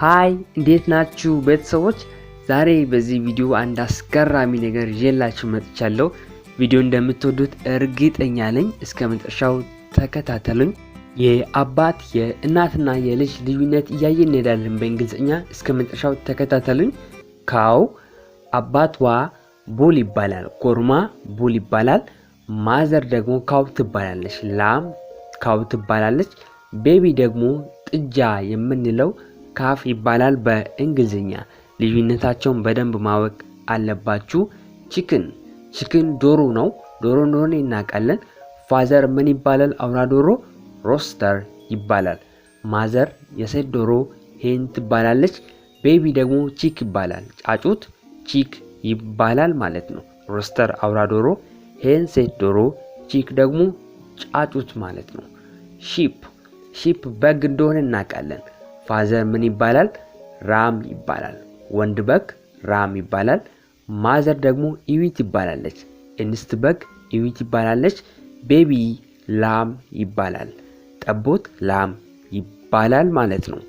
ሃይ እንዴት ናችሁ ቤተሰቦች? ዛሬ በዚህ ቪዲዮ አንድ አስገራሚ ነገር ይዤላችሁ መጥቻለሁ። ቪዲዮ እንደምትወዱት እርግጠኛ ነኝ። እስከመጨረሻው ተከታተሉኝ። የአባት የእናትና የልጅ ልዩነት እያየን እንሄዳለን በእንግሊዝኛ። እስከመጨረሻው ተከታተሉኝ። ካው አባቷ ቡል ይባላል፣ ኮርማ ቡል ይባላል። ማዘር ደግሞ ካው ትባላለች፣ ላም ካው ትባላለች። ቤቢ ደግሞ ጥጃ የምንለው ካፍ ይባላል በእንግሊዝኛ። ልዩነታቸውን በደንብ ማወቅ አለባችሁ። ቺክን ዶሮ ነው፣ ዶሮ እንደሆነ እናውቃለን። ፋዘር ምን ይባላል? አውራ ዶሮ ሮስተር ይባላል። ማዘር የሴት ዶሮ ሄን ትባላለች። ቤቢ ደግሞ ቺክ ይባላል፣ ጫጩት ቺክ ይባላል ማለት ነው። ሮስተር አውራ ዶሮ፣ ሄን ሴት ዶሮ፣ ቺክ ደግሞ ጫጩት ማለት ነው። ሺፕ በግ እንደሆነ እናውቃለን። ፋዘር ምን ይባላል? ራም ይባላል። ወንድ በግ ራም ይባላል። ማዘር ደግሞ ኢዊት ይባላለች፣ እንስት በግ ኢዊት ይባላለች። ቤቢ ላም ይባላል፣ ጠቦት ላም ይባላል ማለት ነው።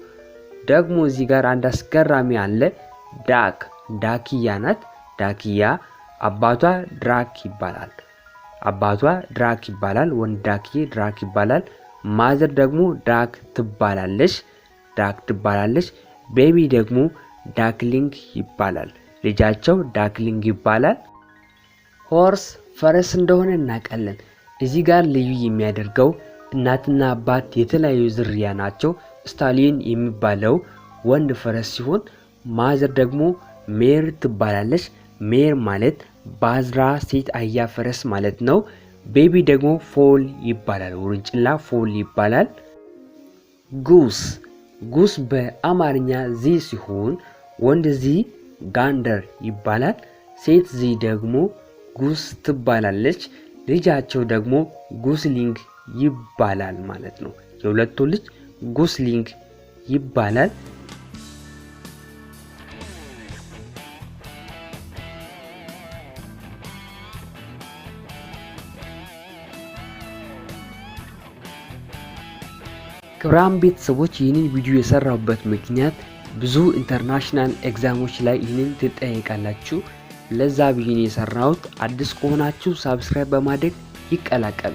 ደግሞ እዚህ ጋር አንድ አስገራሚ አለ። ዳክያ ናት። ዳክያ አባቷ ድራክ ይባላል። ወንድ ዳክዬ ድራክ ይባላል። ማዘር ደግሞ ዳክ ትባላለች። ቤቢ ደግሞ ዳክሊንግ ይባላል። ልጃቸው ዳክሊንግ ይባላል። ሆርስ ፈረስ እንደሆነ እናውቃለን። እዚህ ጋር ልዩ የሚያደርገው እናትና አባት የተለያዩ ዝርያ ናቸው። ስታሊየን የሚባለው ወንድ ፈረስ ሲሆን ማዘር ደግሞ ሜር ትባላለች። ሜር ማለት ባዝራ ሴት አህያ ፈረስ ማለት ነው። ቤቢ ደግሞ ፎል ይባላል፣ ውርንጭላ ፎል ይባላል። ጉስ በአማርኛ ዚ ሲሆን ወንድ ዚ ጋንደር ይባላል። ሴት ዚ ደግሞ ጉስ ትባላለች። ልጃቸው ደግሞ ጉስሊንግ ይባላል ማለት ነው። የሁለቱ ልጅ ጉስሊንግ ይባላል። ክብራም ቤተሰቦች ይህንን ቪዲዮ የሰራሁበት ምክንያት ብዙ ኢንተርናሽናል ኤግዛሞች ላይ ይህንን ትጠይቃላችሁ። ለዛ ብዬ ነው የሰራሁት። አዲስ ከሆናችሁ ሳብስክራይብ በማድረግ ይቀላቀሉ።